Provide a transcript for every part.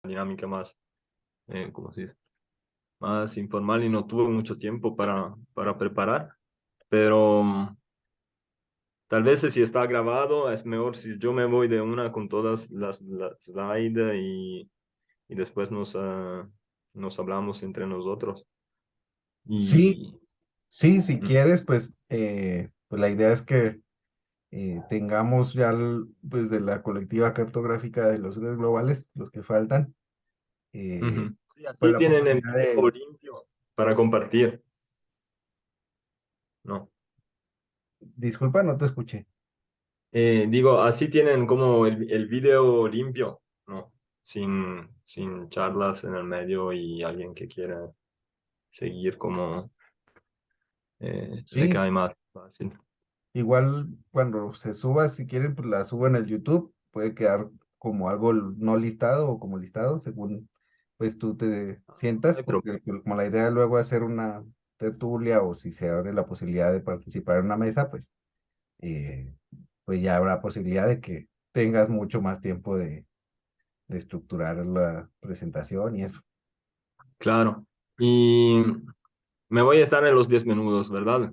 dinámica más, ¿cómo se dice? Más informal y no tuve mucho tiempo para preparar, pero tal vez si está grabado es mejor si yo me voy de una con todas las slides y después nos hablamos entre nosotros. Sí, Y sí, si mm, quieres, pues la idea es que tengamos ya, pues de la colectiva cartográfica de los redes globales, los que faltan, eh, sí, pues así la tienen el posibilidad video de, limpio para compartir, ¿no? disculpa, no te escuché. Digo, así tienen como el video limpio, ¿no? Sin charlas en el medio y alguien que quiera seguir como le Sí, cae más fácil. igual cuando se suba, si quieren, pues la subo en el YouTube, puede quedar como algo no listado o como listado, según pues tú te No sientas, hay porque problema. pues, como la idea luego es hacer una tertulia o si se abre la posibilidad de participar en una mesa, eh, pues ya habrá posibilidad de que tengas mucho más tiempo de estructurar la presentación y eso. Claro. Y me voy a estar en los 10 minutos, ¿verdad?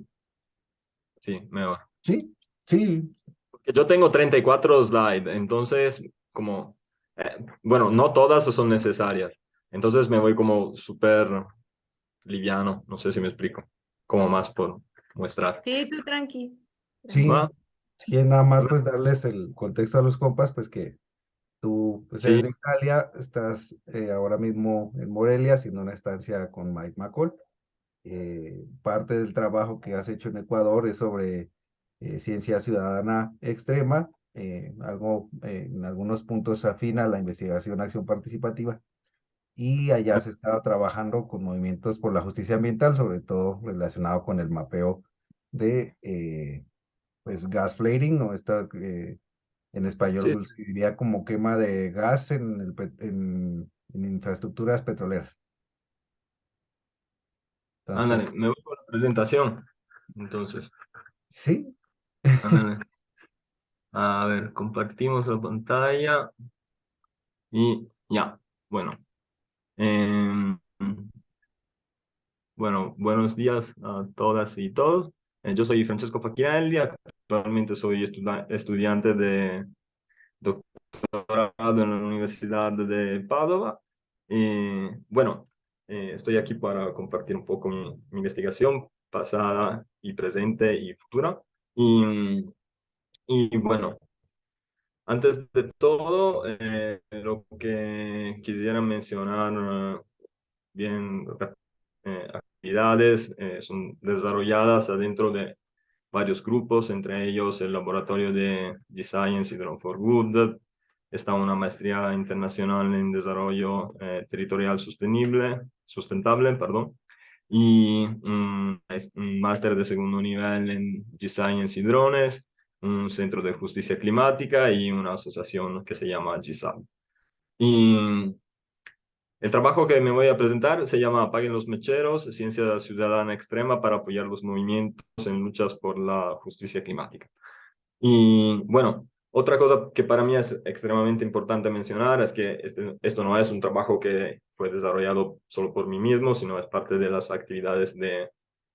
Sí, mejor. Sí, sí, Porque yo tengo 34 slides, entonces como, bueno, no todas son necesarias. Entonces me voy como súper liviano, no sé si me explico, como más por mostrar. Sí, tú tranqui, tranqui. sí. ¿Va? Si nada más pues darles el contexto a los compas, pues que tú pues eres Sí, de Italia, estás ahora mismo en Morelia haciendo una estancia con Mike McCall. Parte del trabajo que has hecho en Ecuador es sobre ciencia ciudadana extrema, algo en algunos puntos afina a la investigación acción participativa. Y allá se estaba trabajando con movimientos por la justicia ambiental, sobre todo relacionado con el mapeo de pues gas flaring, o esta, en sí, español se diría como quema de gas en, en infraestructuras petroleras. Entonces, ándale, me voy por la presentación. Entonces, sí, ándale. A ver, compartimos la pantalla y ya. Bueno, em, bueno, buenos días a todas y todos. Yo soy Francesco Facchielli, actualmente soy estudiante de doctorado en la Universidad de Padova. Bueno, estoy aquí para compartir un poco mi investigación pasada y presente y futura. Y, y bueno, antes de todo, lo que quisiera mencionar bien actividades son desarrolladas adentro de varios grupos, entre ellos el laboratorio de G-Science y Drone for Good. Está una maestría internacional en desarrollo territorial sustentable, perdón, y un máster de segundo nivel en G-Science y drones, un centro de justicia climática y una asociación que se llama GSAB. Y el trabajo que me voy a presentar se llama Apaguen los mecheros, ciencia ciudadana extrema para apoyar los movimientos en luchas por la justicia climática. Y bueno, otra cosa que para mí es extremadamente importante mencionar es que esto no es un trabajo que fue desarrollado solo por mí mismo, sino es parte de las actividades de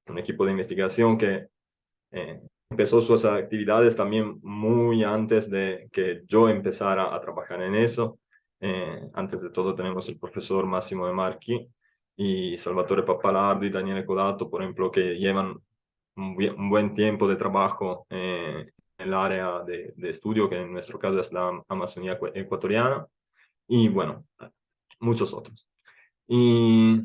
un equipo de investigación que empezó sus actividades también muy antes de que yo empezara a trabajar en eso. Antes de todo tenemos el profesor Massimo De Marchi y Salvatore Pappalardo y Daniele Codato, por ejemplo, que llevan un buen tiempo de trabajo en el área de estudio, que en nuestro caso es la Amazonía ecuatoriana, y bueno, muchos otros. Y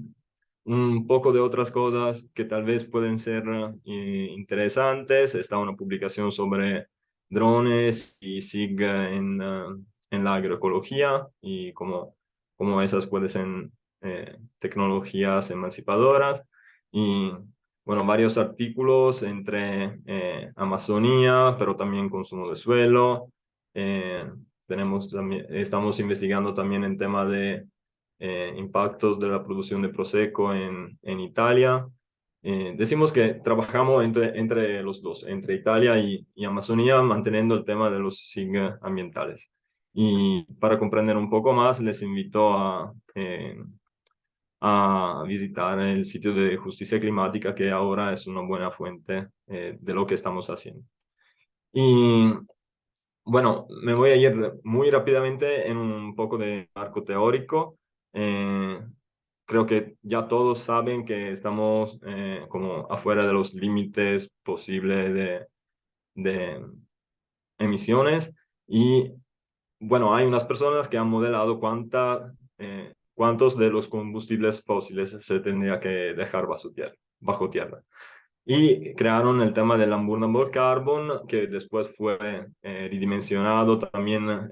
un poco de otras cosas que tal vez pueden ser interesantes. Está una publicación sobre drones y SIG en la agroecología y cómo esas pueden ser tecnologías emancipadoras. Y bueno, varios artículos entre Amazonía, pero también consumo de suelo. Eh, estamos investigando también en tema de impactos de la producción de Prosecco en Italia. Decimos que trabajamos entre los dos, entre Italia y Amazonía, manteniendo el tema de los SIG ambientales. Y para comprender un poco más, les invito a visitar el sitio de Justicia Climática, que ahora es una buena fuente de lo que estamos haciendo. Y bueno, me voy a ir muy rápidamente en un poco de marco teórico. Eh, Creo que ya todos saben que estamos como afuera de los límites posibles de emisiones y bueno, hay unas personas que han modelado cuántos de los combustibles fósiles se tendría que dejar bajo tierra. Y crearon el tema del Unburnable Carbon, que después fue redimensionado también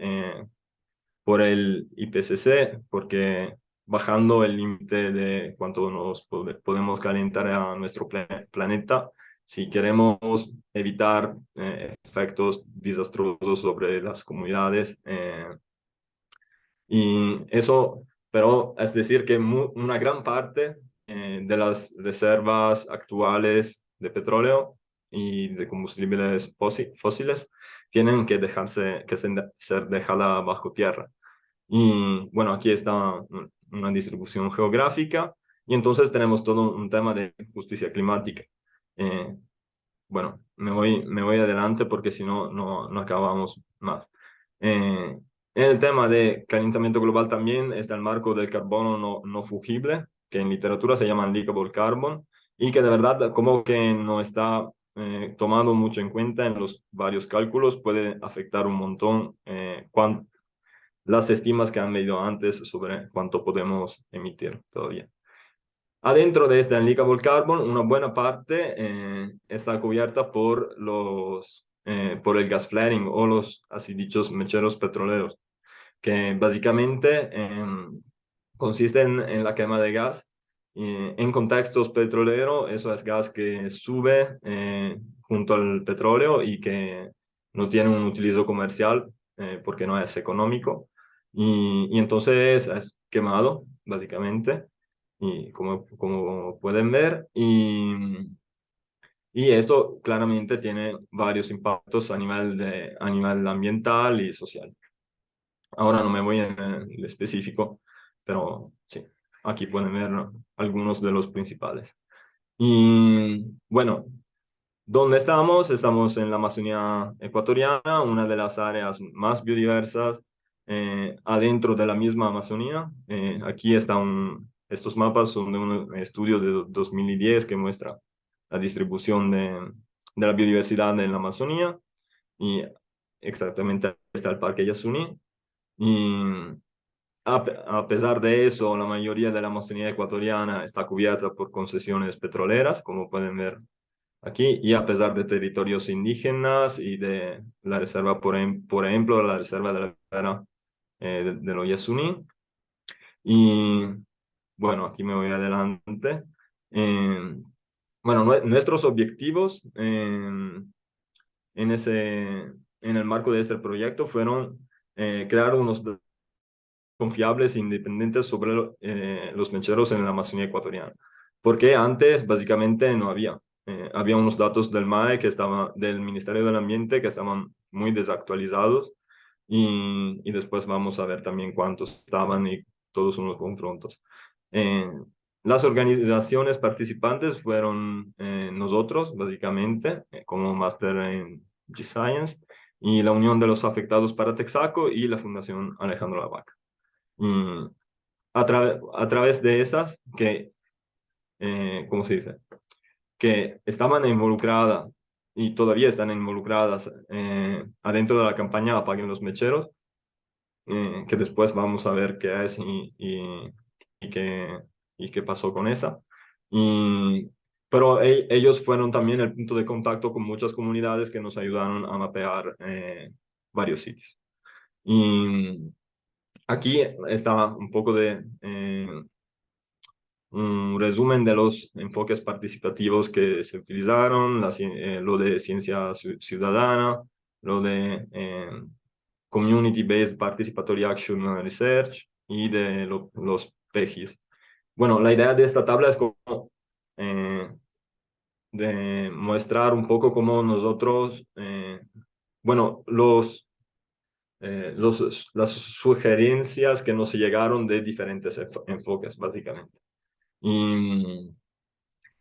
por el IPCC, porque bajando el límite de cuánto nos podemos calentar a nuestro planeta, si queremos evitar efectos desastrosos sobre las comunidades, y eso, pero es decir que una gran parte de las reservas actuales de petróleo y de combustibles fósiles tienen que ser dejadas bajo tierra. Y bueno, aquí está una distribución geográfica y entonces tenemos todo un tema de justicia climática. Eh, bueno, me voy adelante porque si no, no acabamos más. En el tema de calentamiento global también está el marco del carbono no fungible, que en literatura se llama leakable carbon, y que de verdad como que no está tomado mucho en cuenta en los varios cálculos, puede afectar un montón las estimas que han medido antes sobre cuánto podemos emitir todavía. Adentro de este unleakable carbon, una buena parte está cubierta por el gas flaring o los así dichos mecheros petroleros, que básicamente consisten en la quema de gas. En contextos petroleros, eso es gas que sube junto al petróleo y que no tiene un utilizo comercial porque no es económico. Y entonces es quemado, básicamente y como pueden ver, y esto claramente tiene varios impactos a nivel ambiental y social. Ahora no me voy en el específico, pero sí, aquí pueden ver algunos de los principales. Y bueno, ¿dónde estamos? Estamos en la Amazonía ecuatoriana, una de las áreas más biodiversas adentro de la misma Amazonía. Aquí estos mapas son de un estudio de 2010 que muestra la distribución de la biodiversidad en la Amazonía y exactamente está el Parque Yasuní. Y a pesar de eso, la mayoría de la Amazonía ecuatoriana está cubierta por concesiones petroleras, como pueden ver aquí, y a pesar de territorios indígenas y de la reserva, por ejemplo, la reserva de la Vera de los Yasuní. Y bueno, aquí me voy adelante. Eh, bueno, nuestros objetivos en el marco de este proyecto fueron crear unos datos confiables e independientes sobre los mecheros en la Amazonía ecuatoriana, porque antes básicamente no había. Había unos datos del MAE del Ministerio del Ambiente que estaban muy desactualizados y después vamos a ver también cuántos estaban y todos unos confrontos. Eh, las organizaciones participantes fueron nosotros, básicamente, como Máster en G-Science, y la Unión de los Afectados para Texaco y la Fundación Alejandro Lavaca. Y a través de esas ¿cómo se dice? Que estaban involucradas y todavía están involucradas adentro de la campaña Apaguen los Mecheros, que después vamos a ver qué es y qué pasó con esa. Pero ellos fueron también el punto de contacto con muchas comunidades que nos ayudaron a mapear varios sitios. Y aquí está un poco de un resumen de los enfoques participativos que se utilizaron, lo de ciencia ciudadana, lo de Community-Based Participatory Action Research y de los PEGIs. Bueno, la idea de esta tabla es como de mostrar un poco cómo nosotros, bueno, las sugerencias que nos llegaron de diferentes enfoques, básicamente.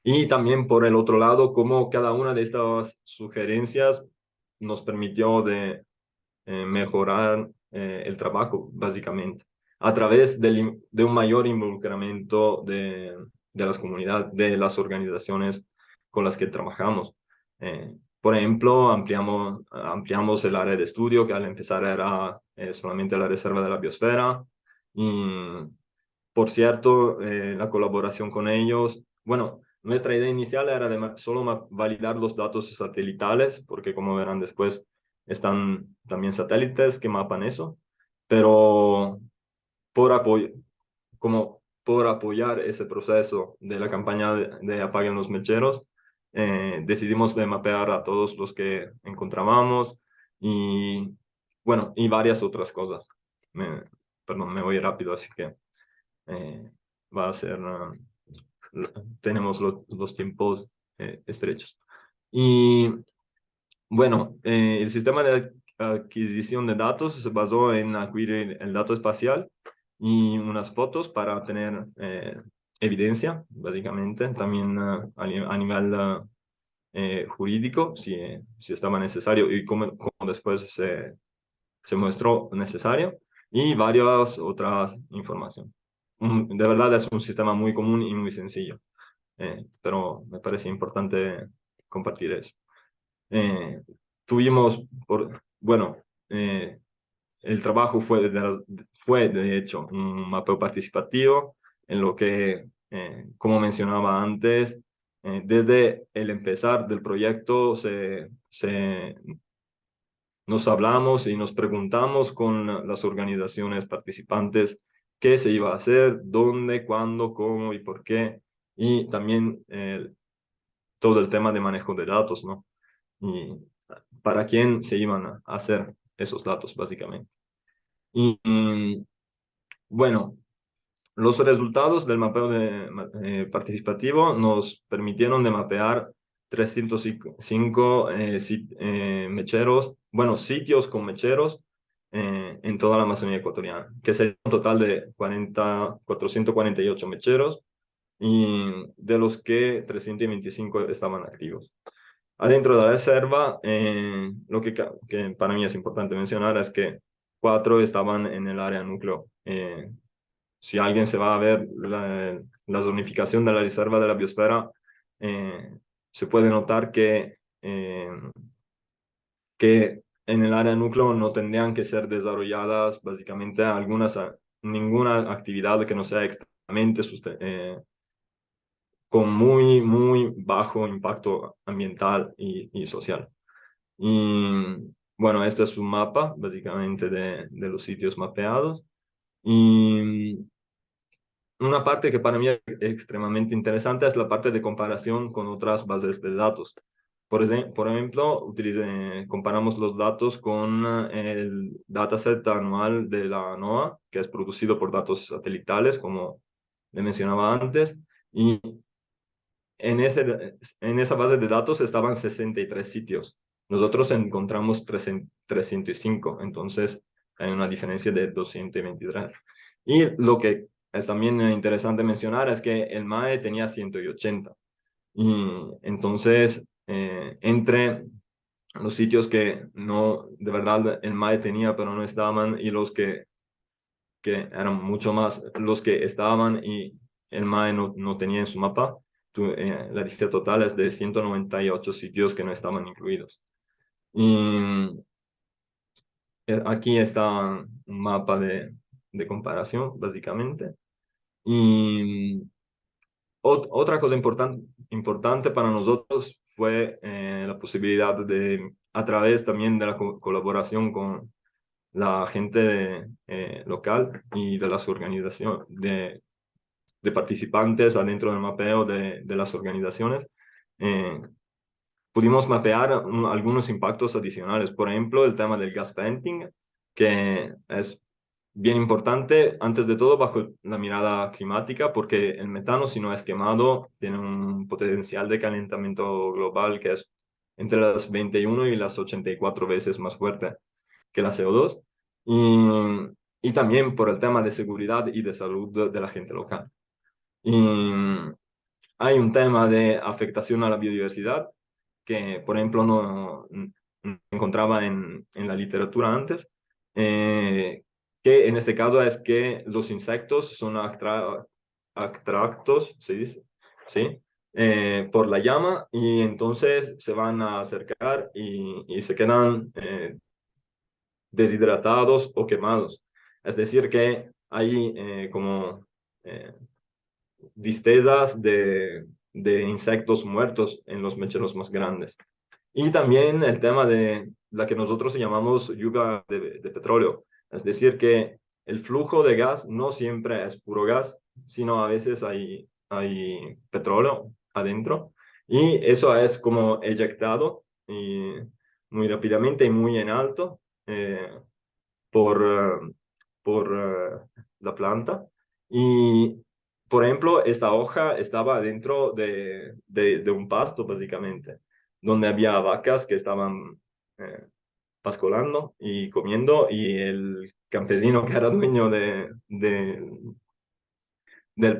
Y también por el otro lado, cómo cada una de estas sugerencias nos permitió de mejorar el trabajo, básicamente, a través de un mayor involucramiento de las comunidades, de las organizaciones con las que trabajamos. Por ejemplo, ampliamos el área de estudio, que al empezar era solamente la reserva de la biosfera. Y, por cierto, la colaboración con ellos, bueno, nuestra idea inicial era de solo validar los datos satelitales, porque como verán después, están también satélites que mapan eso, pero por apoyar ese proceso de la campaña de Apaguen los Mecheros, decidimos de mapear a todos los que encontrábamos y, bueno, y varias otras cosas. Perdón, me voy rápido, así que va a ser, tenemos los tiempos estrechos. Y bueno, el sistema de adquisición de datos se basó en adquirir el dato espacial y unas fotos para tener evidencia, básicamente, también a nivel jurídico, si estaba necesario y como después se mostró necesario, y varias otras informaciones. De verdad es un sistema muy común y muy sencillo, pero me parece importante compartir eso. Tuvimos, bueno, el trabajo fue de hecho un mapeo participativo en lo que, como mencionaba antes, desde el empezar del proyecto nos hablamos y nos preguntamos con las organizaciones participantes qué se iba a hacer, dónde, cuándo, cómo y por qué, y también todo el tema de manejo de datos, ¿no? Y para quién se iban a hacer esos datos, básicamente. Y bueno, los resultados del mapeo participativo nos permitieron de mapear 305 mecheros, bueno, sitios con mecheros en toda la Amazonía ecuatoriana, que es un total de 448 mecheros, y de los que 325 estaban activos. Adentro de la reserva, lo que para mí es importante mencionar es que 4 estaban en el área núcleo. Si alguien se va a ver la zonificación de la reserva de la biosfera, se puede notar que en el área núcleo no tendrían que ser desarrolladas básicamente ninguna actividad que no sea extremadamente con muy, muy bajo impacto ambiental y social. Y bueno, este es un mapa básicamente de los sitios mapeados. Y una parte que para mí es extremadamente interesante es la parte de comparación con otras bases de datos. Por ejemplo, comparamos los datos con el dataset anual de la NOAA, que es producido por datos satelitales, como le mencionaba antes, y en esa base de datos estaban 63 sitios. Nosotros encontramos 305, entonces hay una diferencia de 223. Y lo que es también interesante mencionar es que el MAE tenía 180. Y entonces, entre los sitios que no, de verdad, el MAE tenía, pero no estaban, y los que eran mucho más, los que estaban y el MAE no tenía en su mapa, la diferencia total es de 198 sitios que no estaban incluidos. Y aquí está un mapa de comparación, básicamente. Y otra cosa importante para nosotros fue la posibilidad de, a través también de la colaboración con la gente local y de las organizaciones, de participantes adentro del mapeo de las organizaciones, pudimos mapear algunos impactos adicionales. Por ejemplo, el tema del gas venting, que es bien importante, antes de todo, bajo la mirada climática, porque el metano, si no es quemado, tiene un potencial de calentamiento global que es entre las 21 y las 84 veces más fuerte que la CO2. y, y también por el tema de seguridad y de salud de la gente local. Y hay un tema de afectación a la biodiversidad que, por ejemplo, no encontraba en la literatura antes, que en este caso es que los insectos son atractos, se dice, ¿sí? Por la llama y entonces se van a acercar y se quedan deshidratados o quemados. Es decir, que hay como eh, distezas de insectos muertos en los mecheros más grandes. Y también el tema de la que nosotros llamamos lluvia de petróleo. Es decir, que el flujo de gas no siempre es puro gas, sino a veces hay petróleo adentro. Y eso es como eyectado y muy rápidamente y muy en alto por, la planta. Y, por ejemplo, esta hoja estaba dentro de un pasto, básicamente, donde había vacas que estaban pascolando y comiendo, y el campesino que era dueño del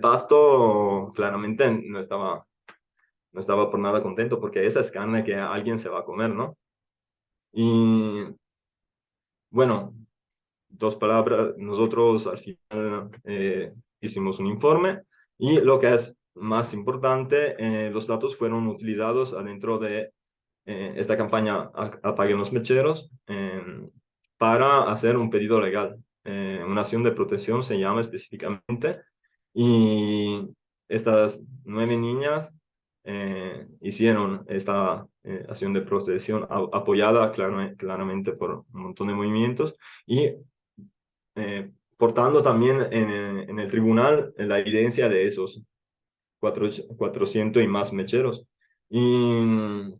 pasto claramente no estaba por nada contento porque esa es carne que alguien se va a comer, ¿no? Y bueno, dos palabras, nosotros al final hicimos un informe y lo que es más importante, los datos fueron utilizados adentro de esta campaña Apaguen los Mecheros para hacer un pedido legal. Una acción de protección se llama específicamente y estas 9 niñas hicieron esta acción de protección apoyada claramente por un montón de movimientos y portando también en el tribunal la evidencia de esos 400 y más mecheros. Y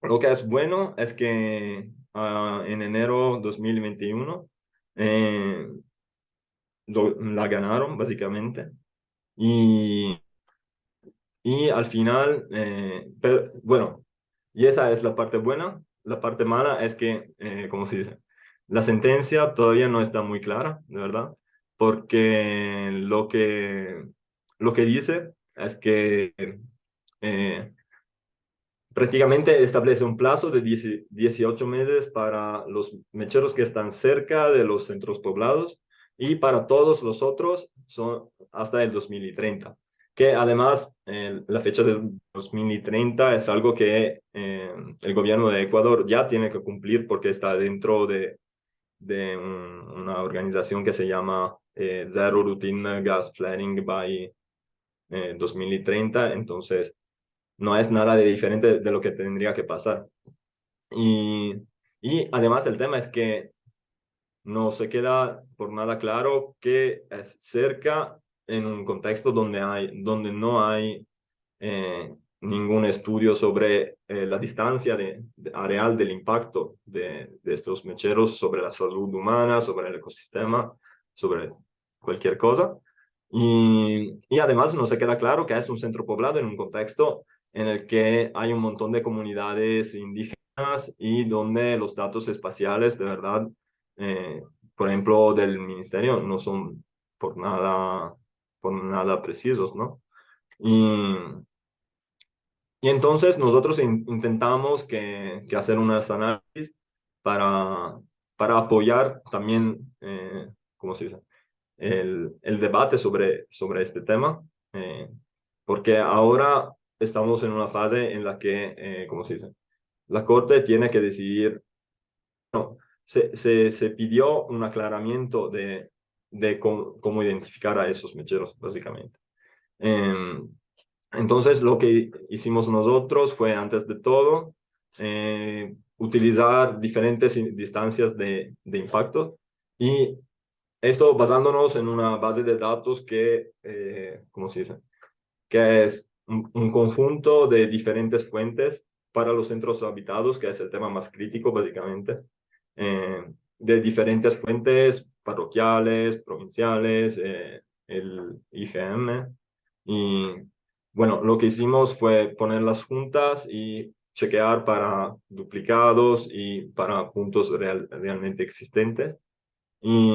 lo que es bueno es que en enero 2021 eh, la ganaron básicamente y, y al final, bueno, y esa es la parte buena. La parte mala es que, ¿cómo se dice? La sentencia todavía no está muy clara, de verdad, porque lo que dice es que eh, prácticamente establece un plazo de 18 meses para los mecheros que están cerca de los centros poblados y para todos los otros son hasta el 2030. Que además la fecha de 2030 es algo que el gobierno de Ecuador ya tiene que cumplir porque está dentro de una organización que se llama Zero Routine Gas Flaring by 2030. Entonces, no es nada de diferente de lo que tendría que pasar. Y, y además el tema es que no se queda por nada claro que es cerca en un contexto donde no hay ningún estudio sobre la distancia real del impacto de estos mecheros sobre la salud humana, sobre el ecosistema, sobre cualquier cosa. Y además no se queda claro que es un centro poblado en un contexto en el que hay un montón de comunidades indígenas y donde los datos espaciales de verdad, eh, por ejemplo, del ministerio no son por nada precisos, ¿no? Y, y entonces nosotros intentamos que hacer unas análisis para, para apoyar también, ¿cómo se dice? El debate sobre este tema, porque ahora estamos en una fase en la que, ¿cómo se dice? La Corte tiene que decidir, no, se pidió un aclaramiento de cómo identificar a esos mecheros, básicamente. Em, entonces, lo que hicimos nosotros fue, antes de todo, utilizar diferentes distancias de impacto y esto basándonos en una base de datos que, ¿cómo se dice? Que es un conjunto de diferentes fuentes para los centros habitados, que es el tema más crítico, básicamente, de diferentes fuentes parroquiales, provinciales, el IGM. Y bueno, lo que hicimos fue ponerlas juntas y chequear para duplicados y para puntos realmente existentes. Y,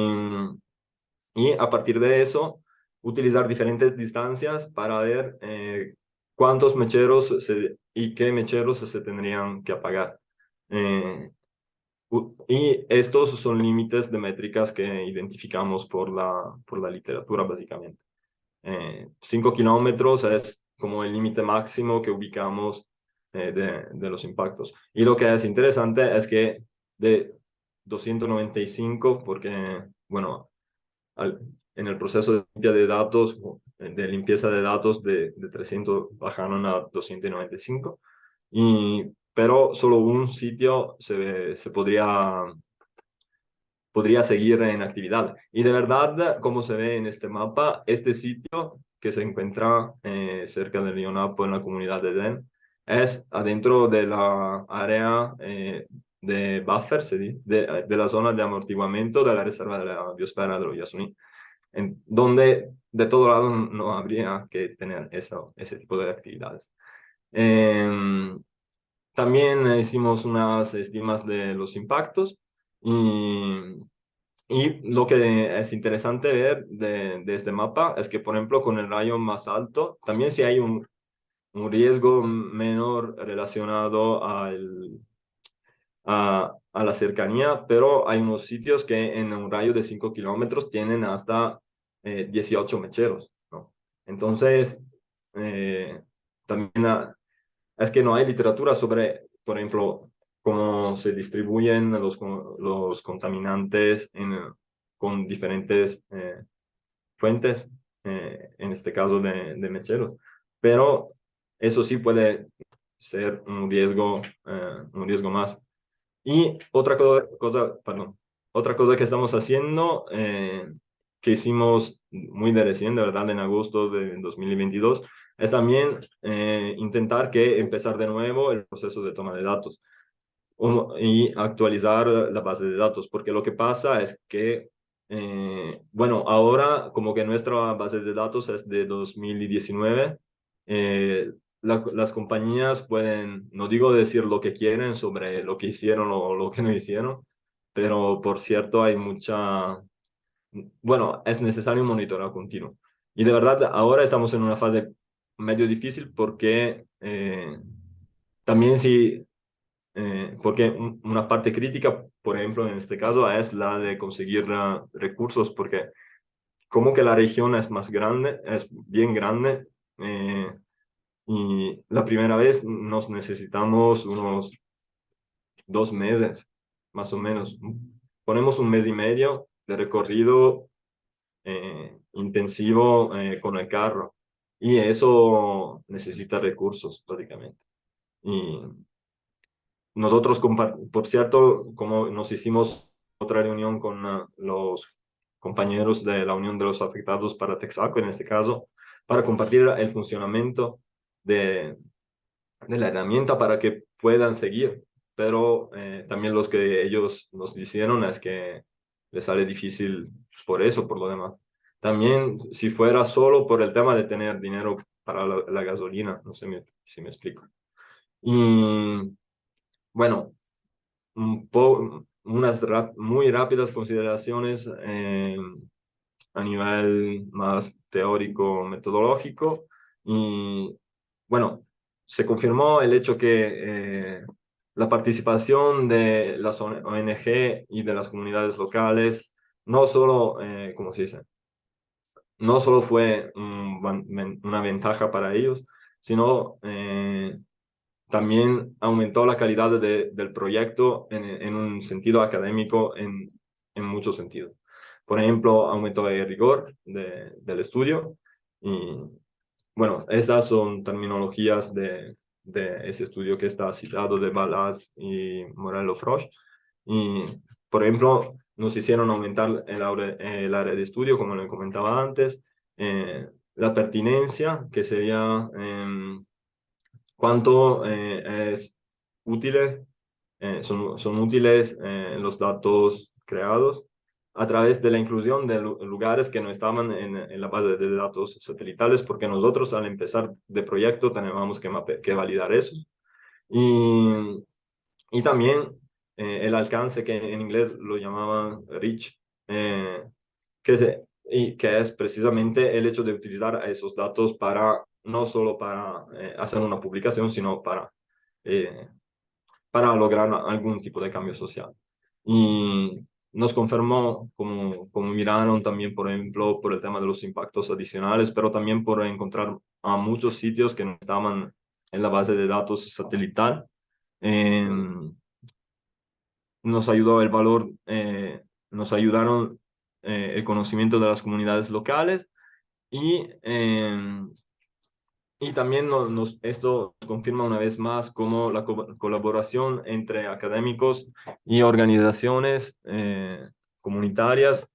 y a partir de eso, utilizar diferentes distancias para ver cuántos mecheros y qué mecheros se tendrían que apagar. Y estos son límites de métricas que identificamos por la literatura, básicamente. 5 kilómetros es como el límite máximo que ubicamos de los impactos. Y lo que es interesante es que de 295, porque, bueno, en el proceso de limpieza de datos, de 300 bajaron a 295, pero solo un sitio se podría seguir en actividad. Y de verdad, como se ve en este mapa, este sitio que se encuentra cerca de Lionapo en la comunidad de Den es adentro de la área de buffer, de la zona de amortiguamiento de la reserva de la biosfera de los Yasuní, en donde de todo lado no habría que tener ese tipo de actividades. También hicimos unas estimas de los impactos y lo que es interesante ver de este mapa es que, por ejemplo, con el rayo más alto, también si hay un riesgo menor relacionado a la cercanía, pero hay unos sitios que en un rayo de 5 kilómetros tienen hasta 18 mecheros, ¿no? Entonces, eh, también es que no hay literatura sobre, por ejemplo, cómo se distribuyen los contaminantes con diferentes fuentes, en este caso de mecheros. Pero eso sí puede ser un riesgo más. Y otra cosa que estamos haciendo, que hicimos muy de recién, de verdad, en agosto de 2022, es también intentar empezar de nuevo el proceso de toma de datos y actualizar la base de datos, porque lo que pasa es que, bueno, ahora como que nuestra base de datos es de 2019, eh, las compañías pueden, no digo decir lo que quieren sobre lo que hicieron o lo que no hicieron, pero por cierto hay bueno, es necesario un monitoreo continuo. Y de verdad, ahora estamos en una fase medio difícil porque también si porque una parte crítica, por ejemplo, en este caso, es la de conseguir recursos, porque como que la región es más grande, es bien grande, eh, y la primera vez nos necesitamos unos 2 meses, más o menos. Ponemos un mes y medio de recorrido intensivo con el carro, y eso necesita recursos, básicamente. Y nosotros, por cierto, como nos hicimos otra reunión con los compañeros de la Unión de los Afectados para Texaco, en este caso, para compartir el funcionamiento de, de la herramienta para que puedan seguir. Pero también los que ellos nos dijeron es que les sale difícil por eso, por lo demás. También si fuera solo por el tema de tener dinero para la gasolina, no sé si me explico. Y bueno, unas muy rápidas consideraciones a nivel más teórico, metodológico. Y bueno, se confirmó el hecho que la participación de las ONG y de las comunidades locales no solo, ¿cómo se dice? No solo fue una ventaja para ellos, sino también aumentó la calidad del proyecto en un sentido académico, en muchos sentidos. Por ejemplo, aumentó el rigor del estudio. Y bueno, estas son terminologías de ese estudio que está citado de Balaz y Morello-Frosch. Y, por ejemplo, nos hicieron aumentar el área de estudio, como le comentaba antes, la pertinencia, que sería cuánto útiles, son útiles los datos creados a través de la inclusión de lugares que no estaban en la base de datos satelitales, porque nosotros al empezar de proyecto teníamos que validar eso. Y también el alcance, que en inglés lo llamaban reach, que es precisamente el hecho de utilizar esos datos para, no solo para hacer una publicación, sino eh, para lograr algún tipo de cambio social. Y nos confirmó, como miraron también, por ejemplo, por el tema de los impactos adicionales, pero también por encontrar a muchos sitios que no estaban en la base de datos satelital. Eh, nos ayudó el valor, nos ayudaron el conocimiento de las comunidades locales y y también esto confirma una vez más cómo la colaboración entre académicos y organizaciones comunitarias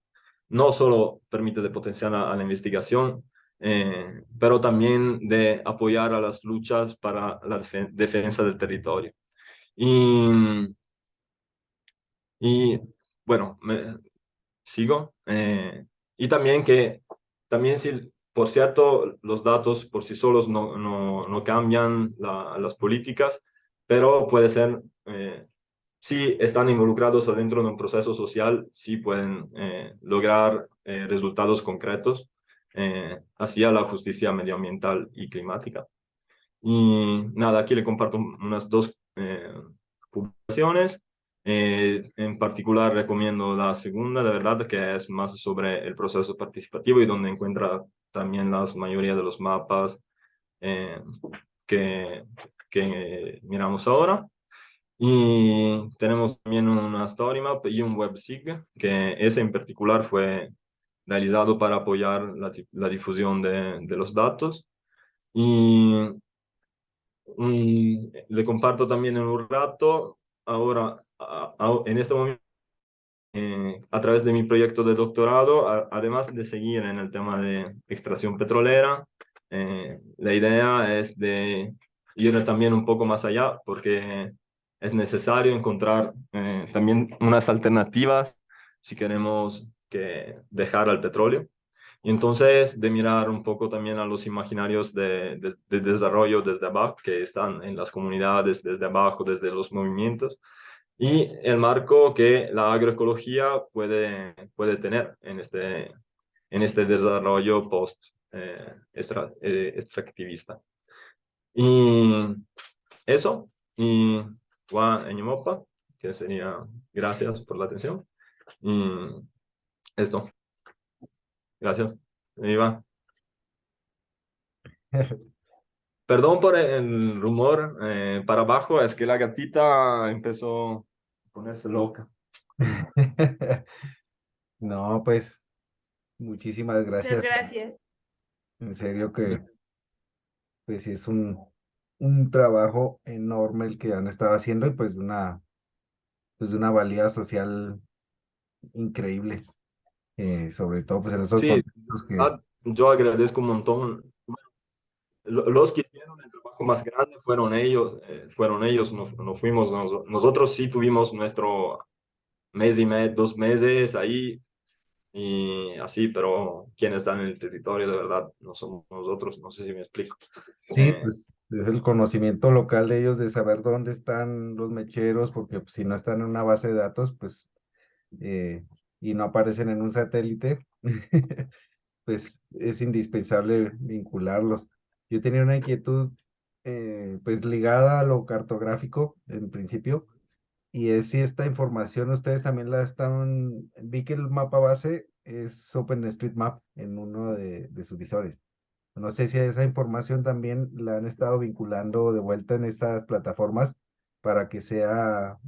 no solo permite de potenciar a la investigación, pero también de apoyar a las luchas para la defensa del territorio. Y bueno, sigo. Y también también si, por cierto, los datos por sí solos no cambian las políticas, pero puede ser, si están involucrados adentro de un proceso social, sí pueden lograr resultados concretos hacia la justicia medioambiental y climática. Y nada, aquí le comparto unas dos publicaciones. En particular recomiendo la segunda, de verdad, que es más sobre el proceso participativo y donde encuentra también la mayoría de los mapas eh, que, que miramos ahora. Y tenemos también una story map y un websig, que ese en particular fue realizado para apoyar la difusión de los datos. Y le comparto también en un rato, ahora, en este momento, a través de mi proyecto de doctorado, además de seguir en el tema de extracción petrolera, la idea es de ir también un poco más allá, porque es necesario encontrar también unas alternativas si queremos dejar al petróleo. Y entonces de mirar un poco también a los imaginarios de desarrollo desde abajo, que están en las comunidades desde abajo, desde los movimientos, y el marco que la agroecología puede tener en este desarrollo extractivista. Y eso, y Juan Eñumopa, que sería gracias por la atención. Y esto, gracias. Iba. Perdón por el rumor para abajo, es que la gatita empezó a ponerse loca. No, pues muchísimas Muchas gracias. gracias. En serio que pues sí es un trabajo enorme el que han estado haciendo y pues de una valía social increíble, sobre todo pues en esos Sí, contextos que yo agradezco un montón. Los que hicieron el trabajo más grande fueron ellos, no fuimos nosotros. Sí tuvimos nuestro mes y medio, 2 meses ahí y así, pero quienes están en el territorio de verdad no somos nosotros, no sé si me explico. sí, Eh, pues es el conocimiento local de ellos de saber dónde están los mecheros, porque pues, si no están en una base de datos, pues eh, y no aparecen en un satélite, pues es indispensable vincularlos. Yo tenía una inquietud pues ligada a lo cartográfico en principio, y es si esta información ustedes también la están, vi que el mapa base es OpenStreetMap en uno de sus visores. No sé si a esa información también la han estado vinculando de vuelta en estas plataformas para que sea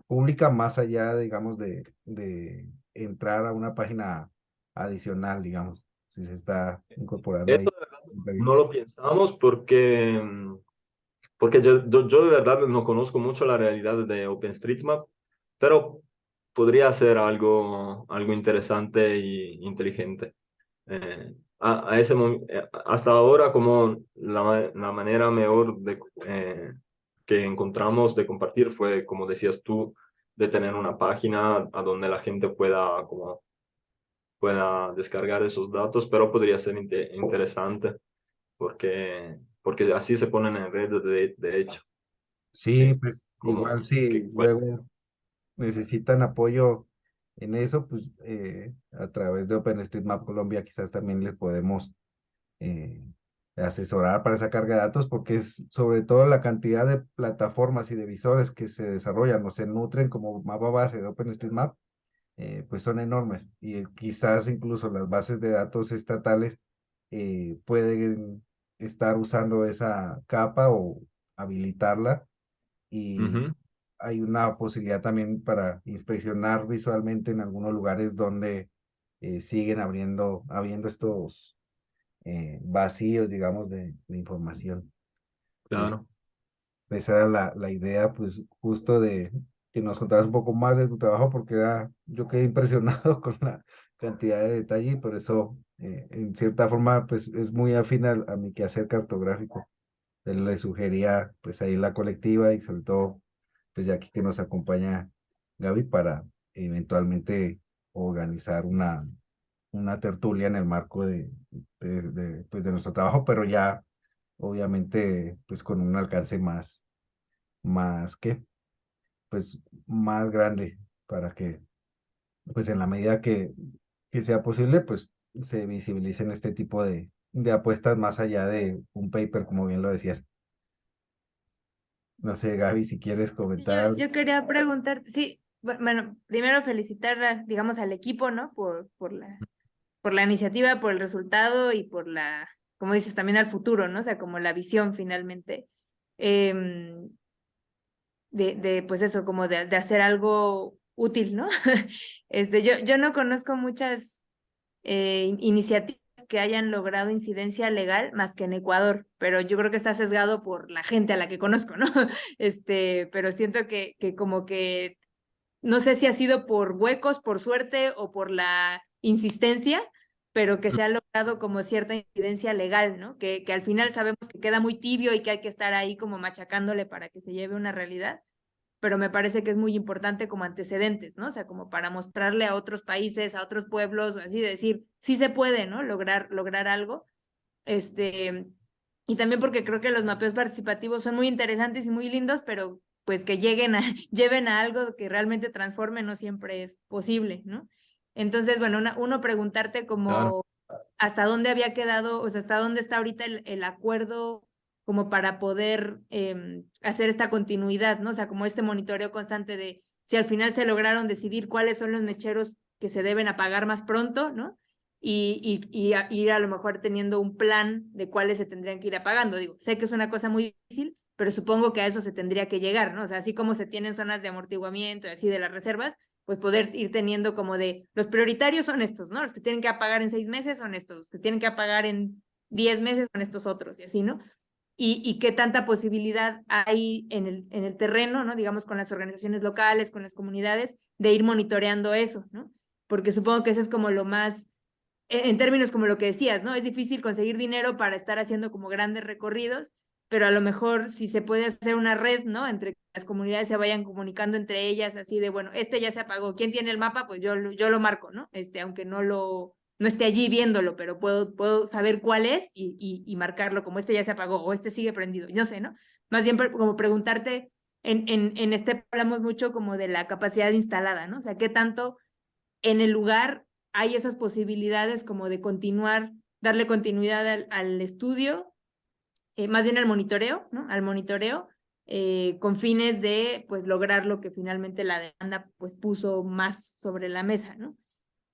pública más allá, digamos, de entrar a una página adicional, digamos, si se está incorporando Eso ahí. de verdad no lo pensamos porque yo de verdad no conozco mucho la realidad de OpenStreetMap, pero podría ser algo interesante e inteligente. Hasta ahora, como la manera mejor que encontramos de compartir fue, como decías tú, de tener una página a donde la gente pueda descargar esos datos, pero podría ser interesante porque así se ponen en red de hecho. Sí, Sí, pues igual como si que luego necesitan apoyo, en eso, pues a través de OpenStreetMap Colombia quizás también les podemos eh, asesorar para esa carga de datos, porque es sobre todo la cantidad de plataformas y de visores que se desarrollan o se nutren como mapa base de OpenStreetMap, pues son enormes y quizás incluso las bases de datos estatales pueden estar usando esa capa o habilitarla, y Ujú, hay una posibilidad también para inspeccionar visualmente en algunos lugares donde siguen habiendo estos vacíos, digamos, de información. Es- claro, Esa era la idea, pues, justo de que nos contaras un poco más de tu trabajo, porque yo quedé impresionado con la cantidad de detalle y por eso, en cierta forma, pues, es muy afín a mi quehacer cartográfico. Le sugería, pues, ahí la colectiva y sobre todo, pues, ya aquí que nos acompaña Gaby para eventualmente organizar una tertulia en el marco pues, de nuestro trabajo, pero ya obviamente pues con un alcance ¿qué? Pues más grande para que pues en la medida que sea posible pues se visibilicen este tipo de apuestas más allá de un paper, como bien lo decías. No sé, Gaby, si quieres Y comentar Yo, algo. yo quería preguntar, sí, bueno, primero felicitar, digamos, al equipo, ¿no? Por la iniciativa, por el resultado y por como dices, también al futuro, ¿no? O sea, como la visión finalmente em, pues eso, como de hacer algo útil, ¿no? Yo no conozco muchas iniciativas que hayan logrado incidencia legal más que en Ecuador, pero yo creo que está sesgado por la gente a la que conozco, ¿no? Pero siento que como que no sé si ha sido por huecos, por suerte o por la insistencia, pero que se ha logrado como cierta incidencia legal, ¿no? Que al final sabemos que queda muy tibio y que hay que estar ahí como machacándole para que se lleve una realidad, pero me parece que es muy importante como antecedentes, ¿no? O sea, como para mostrarle a otros países, a otros pueblos, o así, decir, sí se puede, ¿no? Lograr algo. Este, y también porque creo que los mapeos participativos son muy interesantes y muy lindos, pero pues que lleven a algo que realmente transforme no siempre es posible, ¿no? Entonces, bueno, uno preguntarte claro. como hasta dónde había quedado, o sea, hasta dónde está ahorita el acuerdo como para poder hacer esta continuidad, ¿no? O sea, como este monitoreo constante de si al final se lograron decidir cuáles son los mecheros que se deben apagar más pronto, ¿no? Y ir a lo mejor teniendo un plan de cuáles se tendrían que ir apagando. Digo, sé que es una cosa muy difícil, pero supongo que a eso se tendría que llegar, ¿no? O sea, así como se tienen zonas de amortiguamiento y así de las reservas, pues poder ir teniendo como de, los prioritarios son estos, ¿no? Los que tienen que apagar en 6 meses son estos, los que tienen que apagar en 10 meses son estos otros, y así, ¿no? Y qué tanta posibilidad hay en el terreno, ¿no? Digamos, con las organizaciones locales, con las comunidades, de ir monitoreando eso, ¿no? Porque supongo que eso es como lo más, en términos como lo que decías, ¿no? Es difícil conseguir dinero para estar haciendo como grandes recorridos, pero a lo mejor si se puede hacer una red, ¿no? Entre que las comunidades se vayan comunicando entre ellas, así de, bueno, este ya se apagó, ¿quién tiene el mapa? Pues yo lo marco, ¿no? Aunque no esté allí viéndolo, pero puedo saber cuál es y marcarlo como este ya se apagó o este sigue prendido, no sé, ¿no? Más bien como preguntarte, hablamos mucho como de la capacidad instalada, ¿no? O sea, ¿qué tanto en el lugar hay esas posibilidades como de continuar, darle continuidad al estudio, más bien al monitoreo, ¿no? Al monitoreo, con fines de, pues, lograr lo que finalmente la demanda, pues, puso más sobre la mesa, ¿no?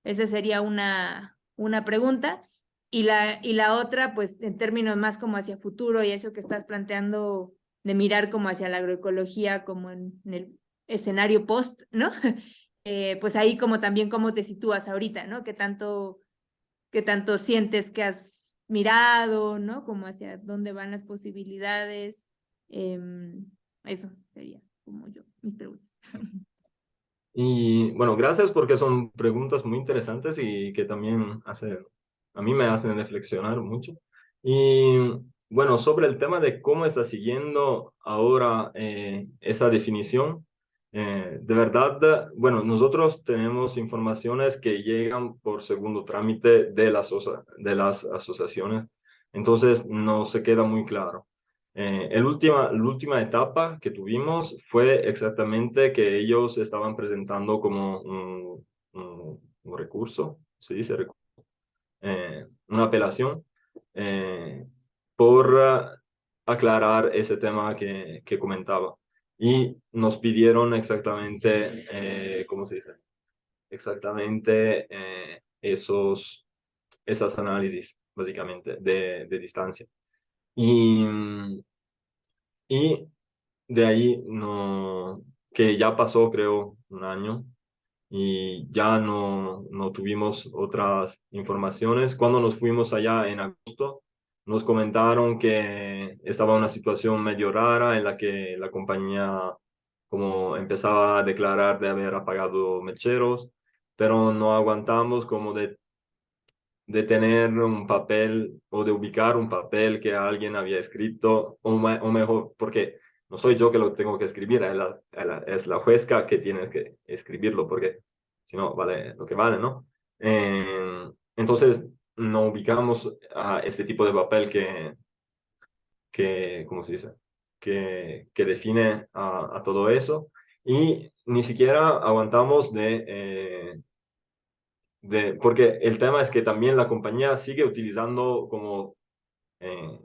Esa sería una pregunta. Y la otra, pues, en términos más como hacia futuro y eso que estás planteando de mirar como hacia la agroecología, como en el escenario post, ¿no? Pues ahí como también cómo te sitúas ahorita, ¿no? ¿Qué tanto sientes que has mirado, ¿no? Como hacia dónde van las posibilidades. Eso sería como mis preguntas. Y bueno, gracias porque son preguntas muy interesantes y que también a mí me hacen reflexionar mucho. Y bueno, sobre el tema de cómo está siguiendo ahora esa definición, de verdad, bueno, nosotros tenemos informaciones que llegan por segundo trámite de las asociaciones, entonces no se queda muy claro. La última etapa que tuvimos fue exactamente que ellos estaban presentando como un recurso, se dice una apelación por aclarar ese tema que comentaba. Y nos pidieron exactamente, ¿cómo se dice? Exactamente esas análisis, básicamente, de distancia. Y de ahí no, que ya pasó, creo, un año y ya no tuvimos otras informaciones. Cuando nos fuimos allá en agosto, nos comentaron que estaba una situación medio rara en la que la compañía como empezaba a declarar de haber apagado mecheros, pero no aguantamos como de tener un papel o de ubicar un papel que alguien había escrito, o mejor, porque no soy yo que lo tengo que escribir, es la juezca que tiene que escribirlo, porque si no, vale lo que vale, ¿no? Entonces, no ubicamos a este tipo de papel ¿cómo se dice? Que define a todo eso y ni siquiera aguantamos porque el tema es que también la compañía sigue utilizando como, eh,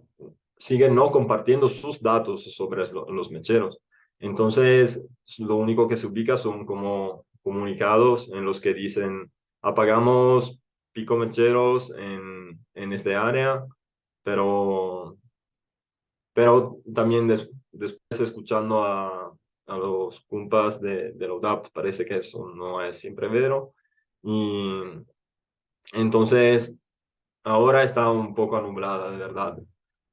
sigue no compartiendo sus datos sobre los mecheros. Entonces, lo único que se ubica son como comunicados en los que dicen, apagamos pico mecheros en este área, pero, pero también después escuchando a los compas de la UDAP, parece que eso no es siempre vero. Y entonces, ahora está un poco anublada, de verdad,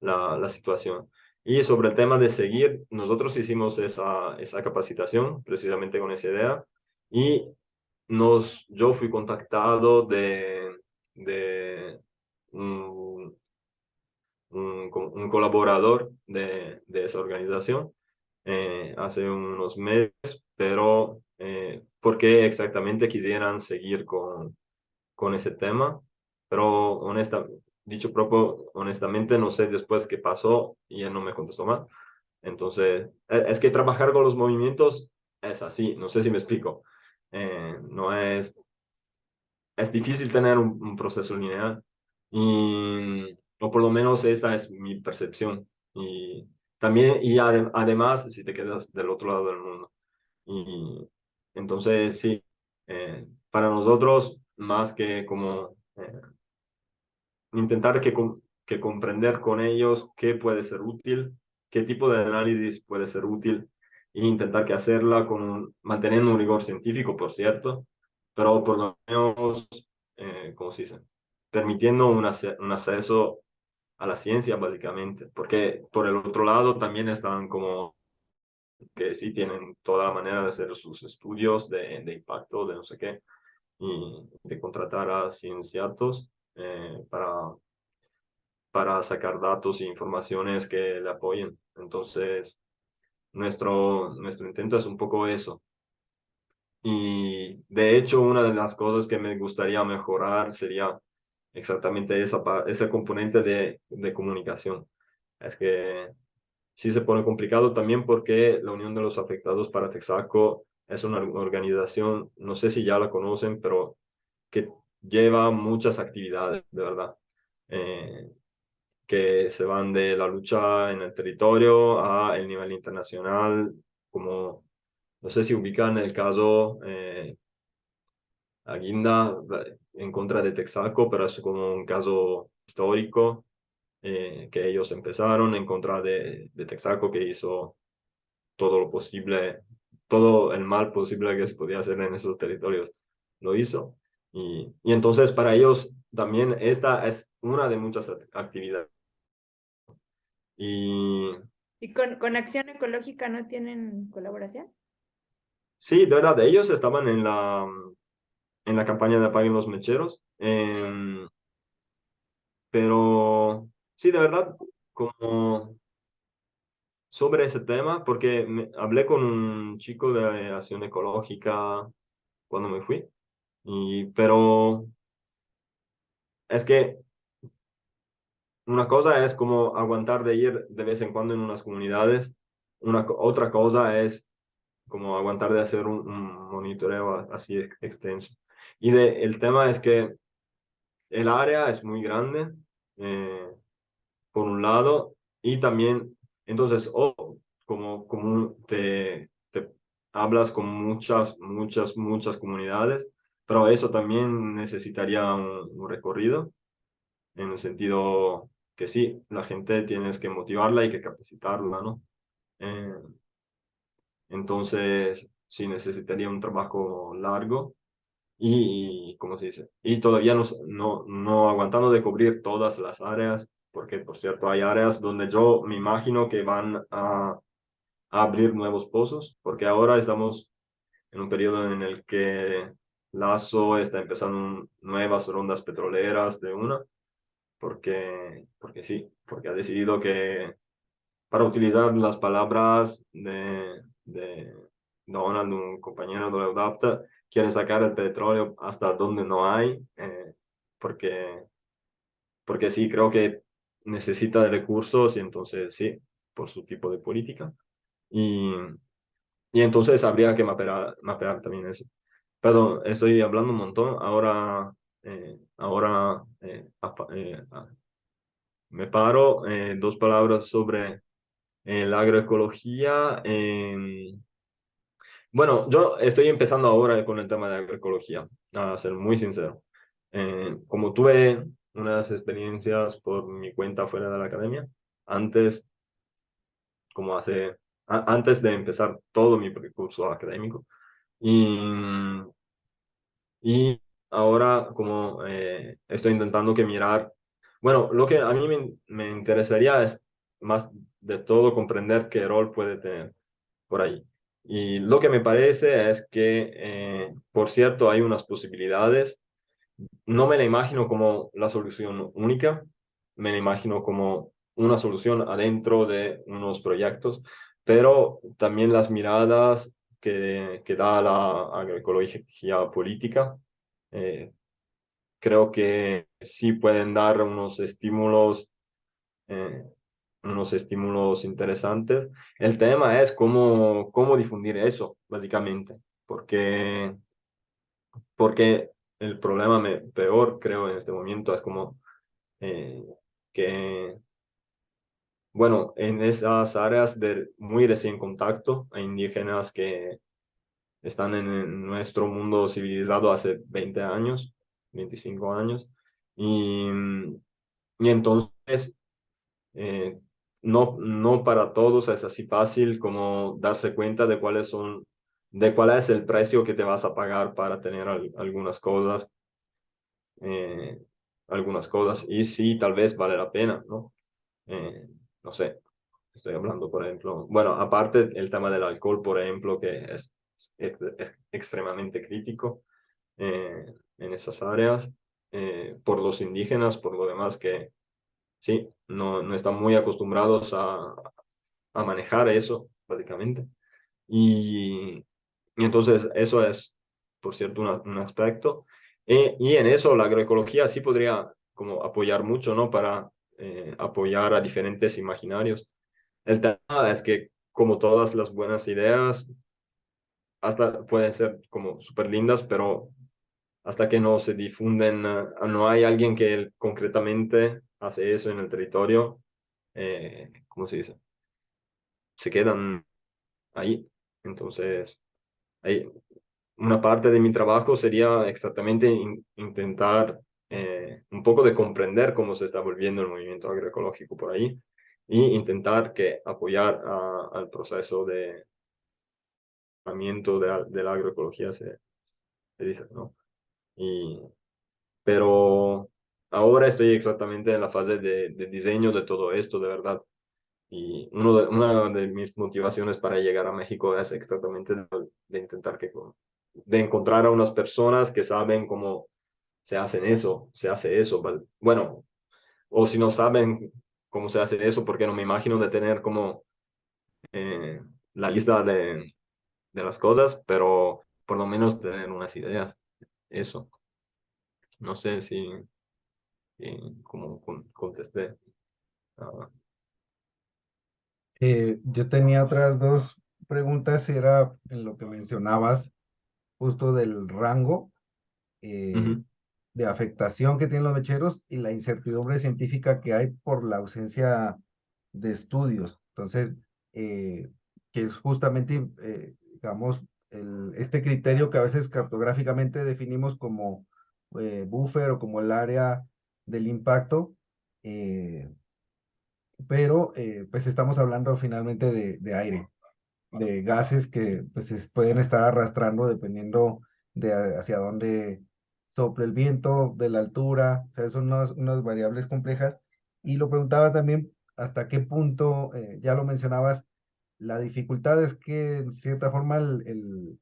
la situación. Y sobre el tema de seguir, nosotros hicimos esa capacitación precisamente con esa idea y yo fui contactado de un, un colaborador de esa organización hace unos meses, pero ¿por qué exactamente quisieran seguir con ese tema? Pero dicho propio, honestamente no sé después qué pasó y él no me contestó más. Entonces, es que trabajar con los movimientos es así, no sé si me explico. No es difícil tener un proceso lineal o por lo menos esta es mi percepción. Y también, además, si te quedas del otro lado del mundo. Y entonces, sí, para nosotros, más que como intentar que comprender con ellos qué puede ser útil, qué tipo de análisis puede ser útil, e intentar que hacerla manteniendo un rigor científico, por cierto, pero por lo menos, ¿cómo se dice? Permitiendo un acceso a la ciencia, básicamente, porque por el otro lado también están como que sí tienen toda la manera de hacer sus estudios de impacto, de no sé qué, y de contratar a cienciatos para sacar datos e informaciones que le apoyen. Entonces, nuestro intento es un poco eso. Y de hecho, una de las cosas que me gustaría mejorar sería exactamente ese componente de comunicación. Es que sí se pone complicado también porque la Unión de los Afectados para Texaco es una organización, no sé si ya la conocen, pero que lleva muchas actividades, de verdad. Que se van de la lucha en el territorio a el nivel internacional, como no sé si ubican el caso Aguinda en contra de Texaco, pero es como un caso histórico que ellos empezaron en contra de Texaco, que hizo todo lo posible, todo el mal posible que se podía hacer en esos territorios, lo hizo. Y entonces para ellos también esta es una de muchas actividades. Y ¿Y con Acción Ecológica no tienen colaboración? sí, de verdad, ellos estaban en la campaña de Apaguen los Mecheros, pero sí, de verdad, como sobre ese tema, porque hablé con un chico de Acción Ecológica cuando me fui, pero es que una cosa es como aguantar de ir de vez en cuando en unas comunidades, otra cosa es como aguantar de hacer un monitoreo así extenso. el tema es que el área es muy grande, eh, por un lado, y también, entonces, como te hablas con muchas comunidades, pero eso también necesitaría un recorrido, en el sentido que sí, la gente tienes que motivarla y que capacitarla, ¿no? Eh, entonces, sí necesitaría un trabajo largo y ¿cómo se dice? Y todavía no aguantando de cubrir todas las áreas, porque por cierto hay áreas donde yo me imagino que van a abrir nuevos pozos, porque ahora estamos en un periodo en el que Lazo está empezando nuevas rondas petroleras de una, porque sí, porque ha decidido que, para utilizar las palabras de Donald, un compañero de la UDAPTA, quiere sacar el petróleo hasta donde no hay, porque, porque sí, creo que necesita de recursos y entonces sí, por su tipo de política. Y, y entonces habría que mapear también eso. Perdón, estoy hablando un montón. Ahora me paro. Dos palabras sobre la agroecología. Bueno, yo estoy empezando ahora con el tema de agroecología, a ser muy sincero. Como tuve unas experiencias por mi cuenta fuera de la academia, antes, antes de empezar todo mi percurso académico, y, y ahora como estoy intentando que mirar, bueno, lo que a mí me interesaría es más de todo comprender qué rol puede tener por ahí. Y lo que me parece es que, por cierto, hay unas posibilidades. No me la imagino como la solución única, me la imagino como una solución adentro de unos proyectos, pero también las miradas que da la agroecología política, eh, creo que sí pueden dar eh, unos estímulos interesantes. El tema es cómo difundir eso, básicamente, porque el problema peor, creo, en este momento es como eh, que, bueno, en esas áreas de muy recién contacto, hay indígenas que están en nuestro mundo civilizado hace 20 años, 25 años, y, y entonces eh, no para todos es así fácil como darse cuenta de cuál es el precio que te vas a pagar para tener eh, algunas cosas, y sí, tal vez vale la pena, ¿no? Eh, no sé, estoy hablando, por ejemplo, bueno, aparte el tema del alcohol, por ejemplo, que es extremadamente crítico en esas áreas, por los indígenas, por lo demás que sí, no están muy acostumbrados a manejar eso, básicamente. Y, y entonces eso es, por cierto, un aspecto. Y en eso la agroecología sí podría como apoyar mucho, ¿no? Para apoyar a diferentes imaginarios. El tema es que, como todas las buenas ideas, hasta pueden ser como súper lindas, pero hasta que no se difunden, no hay alguien que concretamente hace eso en el territorio, ¿cómo se dice? Se quedan ahí. Entonces, hay, una parte de mi trabajo sería exactamente intentar un poco de comprender cómo se está volviendo el movimiento agroecológico por ahí y intentar apoyar al proceso de tratamiento de la agroecología, se dice, ¿no? Y, pero ahora estoy exactamente en la fase de diseño de todo esto, de verdad. Y una de mis motivaciones para llegar a México es exactamente de intentar de encontrar a unas personas que saben cómo se hace eso. Bueno, o si no saben cómo se hace eso, porque no me imagino de tener como eh, la lista de las cosas, pero por lo menos tener unas ideas. Eso. No sé si como contesté. Ah, Yo tenía otras dos preguntas, era en lo que mencionabas justo del rango. Ujú, de afectación que tienen los mecheros y la incertidumbre científica que hay por la ausencia de estudios. Entonces, que es justamente, digamos, este criterio que a veces cartográficamente definimos como buffer o como el área del impacto, eh, pero pues estamos hablando finalmente de aire, de gases que pues pueden estar arrastrando dependiendo de hacia dónde sople el viento, de la altura, o sea, son unas variables complejas. Y lo preguntaba también hasta qué punto, ya lo mencionabas, la dificultad es que en cierta forma el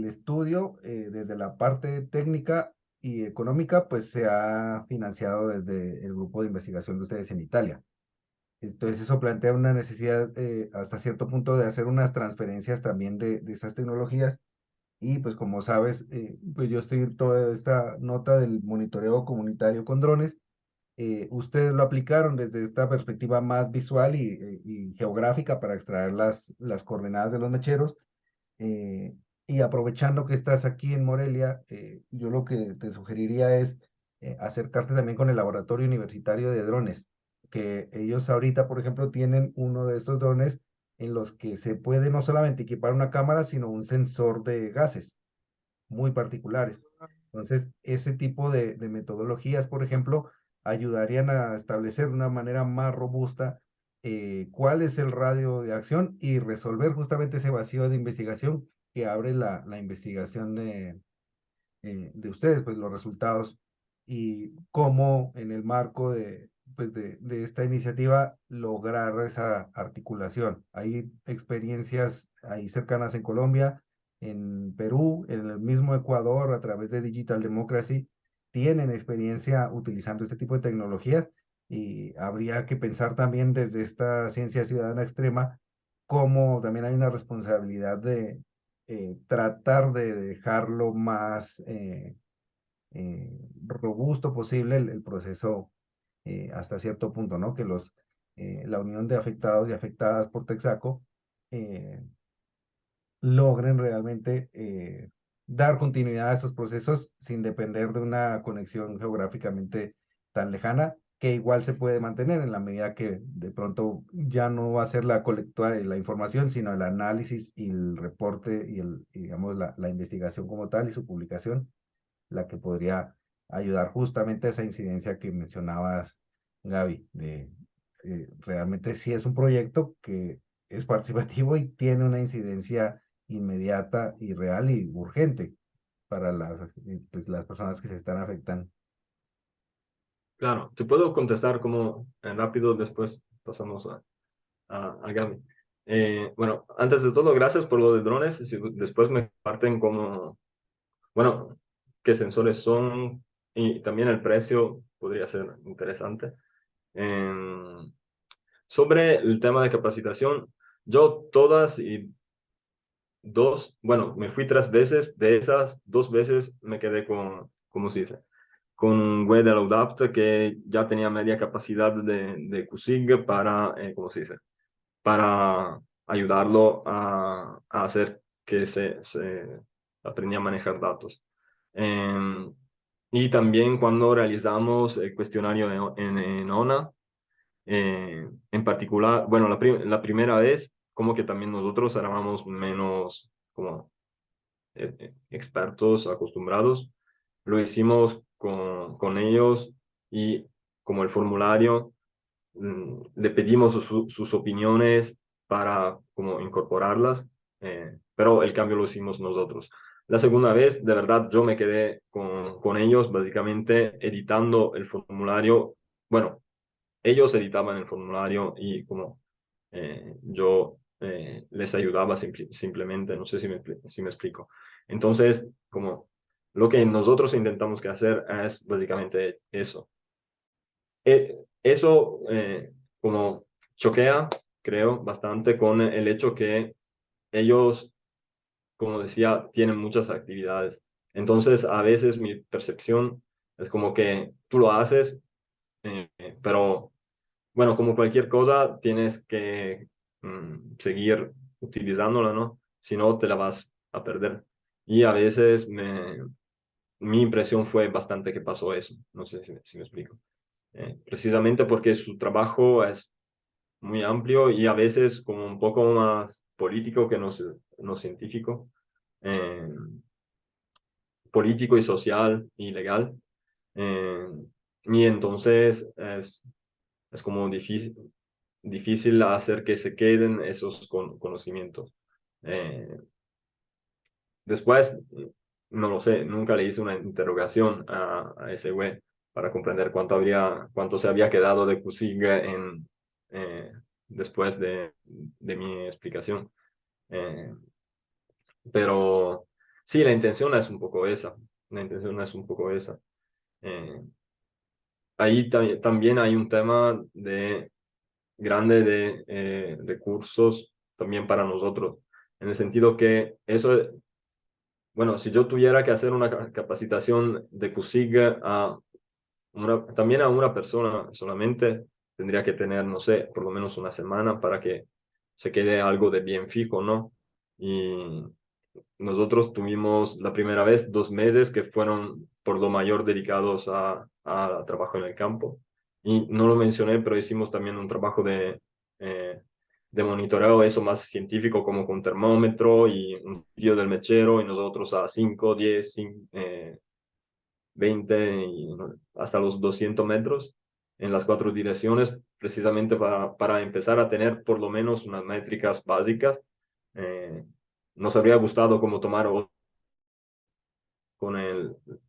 estudio desde la parte técnica y económica pues se ha financiado desde el grupo de investigación de ustedes en Italia. Entonces eso plantea una necesidad hasta cierto punto de hacer unas transferencias también de esas tecnologías. Y pues como sabes, pues yo estoy en toda esta nota del monitoreo comunitario con drones. Ustedes lo aplicaron desde esta perspectiva más visual y geográfica para extraer las coordenadas de los mecheros. eh, y aprovechando que estás aquí en Morelia, yo lo que te sugeriría es acercarte también con el laboratorio universitario de drones, que ellos ahorita, por ejemplo, tienen uno de estos drones en los que se puede no solamente equipar una cámara, sino un sensor de gases muy particulares. Entonces, ese tipo de metodologías, por ejemplo, ayudarían a establecer de una manera más robusta cuál es el radio de acción y resolver justamente ese vacío de investigación que abre la investigación de ustedes, pues los resultados y cómo en el marco pues de esta iniciativa lograr esa articulación. Hay experiencias ahí cercanas en Colombia, en Perú, en el mismo Ecuador, a través de Digital Democracy, tienen experiencia utilizando este tipo de tecnologías y habría que pensar también desde esta ciencia ciudadana extrema cómo también hay una responsabilidad de tratar de dejarlo más robusto posible el proceso hasta cierto punto, ¿no? Que la unión de afectados y afectadas por Texaco eh, logren realmente dar continuidad a esos procesos sin depender de una conexión geográficamente tan lejana, que igual se puede mantener en la medida que de pronto ya no va a ser la colectura de la información, sino el análisis y el reporte y digamos, la investigación como tal y su publicación, la que podría ayudar justamente a esa incidencia que mencionabas, Gaby, de realmente sí es un proyecto que es participativo y tiene una incidencia inmediata y real y urgente para pues, las personas que se están afectando. claro, te puedo contestar como rápido, después pasamos a Gaby. Bueno, antes de todo, gracias por lo de drones. Si después me parten como, bueno, qué sensores son y también el precio podría ser interesante. Em, Sobre el tema de capacitación, yo todas y dos, bueno, me fui 3 veces, de esas 2 veces me quedé con, ¿cómo se dice? Con Wedel Adapt, que ya tenía media capacidad de QSIG para, ¿cómo se dice? Para ayudarlo a hacer que se aprenda a manejar datos. Em, y también cuando realizamos el cuestionario en ONA, en particular, bueno, la primera vez, como que también nosotros éramos menos como expertos, acostumbrados, lo hicimos con ellos y como el formulario, le pedimos sus opiniones para como incorporarlas, pero el cambio lo hicimos nosotros. La segunda vez, de verdad, yo me quedé con ellos, básicamente editando el formulario. Bueno, ellos editaban el formulario y como yo les ayudaba simplemente, no sé si me explico. Entonces, como lo que nosotros intentamos que hacer es básicamente eso. Eso como choquea, creo, bastante con el hecho que ellos, como decía, tienen muchas actividades. Entonces, a veces mi percepción es como que tú lo haces, pero bueno, como cualquier cosa, tienes que seguir utilizándola, ¿no? Si no, te la vas a perder. Y a veces mi impresión fue bastante que pasó eso. No sé si me explico. Precisamente porque su trabajo es muy amplio y a veces como un poco más político que no científico, eh, político y social y legal. eh, y entonces es como difícil hacer que se queden esos conocimientos. Eh, Después, no lo sé, nunca le hice una interrogación a ese güey para comprender cuánto se había quedado de Kusig eh, después de mi explicación. Eh, pero sí, la intención es un poco esa. La intención es un poco esa. Eh, Ahí también hay un tema grande de recursos también para nosotros, en el sentido que eso. Bueno, si yo tuviera que hacer una capacitación de CUSIG también a una persona solamente, tendría que tener, no sé, por lo menos una semana para que se quede algo de bien fijo, ¿no? Y nosotros tuvimos la primera vez 2 meses que fueron por lo mayor dedicados a trabajo en el campo. Y no lo mencioné, pero hicimos también un trabajo eh, de monitoreo, eso más científico, como con termómetro y un vídeo del mechero, y nosotros a 5, 10, 20 y hasta los 200 metros en las 4 direcciones, precisamente para empezar a tener por lo menos unas métricas básicas. Eh, Nos habría gustado como tomar con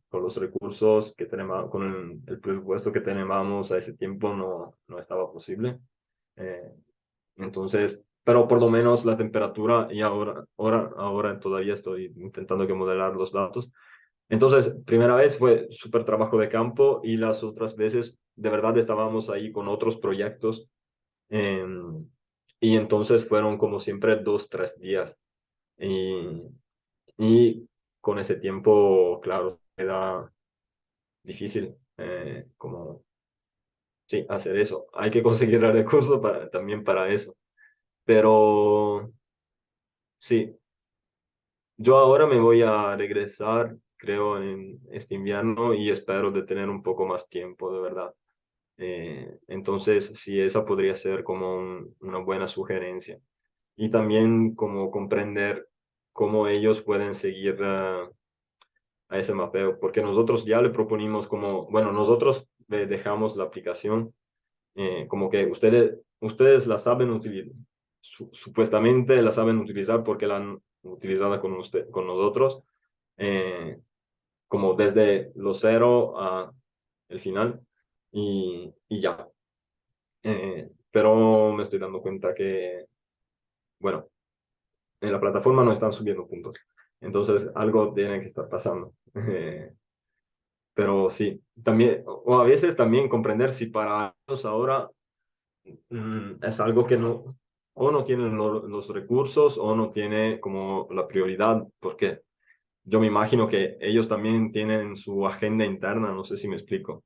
con los recursos que tenemos, con el presupuesto que teníamos a ese tiempo, no estaba posible. Eh, entonces, pero por lo menos la temperatura y ahora todavía estoy intentando que modelar los datos. Entonces, primera vez fue súper trabajo de campo y las otras veces de verdad estábamos ahí con otros proyectos. Y entonces fueron como siempre 2, 3 días. Y, y con ese tiempo, claro, queda difícil como, sí, hacer eso. Hay que conseguir el recurso también para eso. Pero sí, yo ahora me voy a regresar, creo, en este invierno y espero de tener un poco más tiempo, de verdad. Entonces, sí, esa podría ser como una buena sugerencia. Y también como comprender cómo ellos pueden seguir a ese mapeo, porque nosotros ya le proponimos como, bueno, nosotros le dejamos la aplicación como que ustedes la saben utilizar, supuestamente la saben utilizar porque la han utilizado con nosotros, eh, como desde lo cero a el final y ya. Pero me estoy dando cuenta que, bueno, en la plataforma no están subiendo puntos. Entonces, algo tiene que estar pasando. Pero sí, también, o a veces también comprender si para ellos ahora es algo que o no tienen los recursos o no tiene como la prioridad, porque yo me imagino que ellos también tienen su agenda interna, no sé si me explico,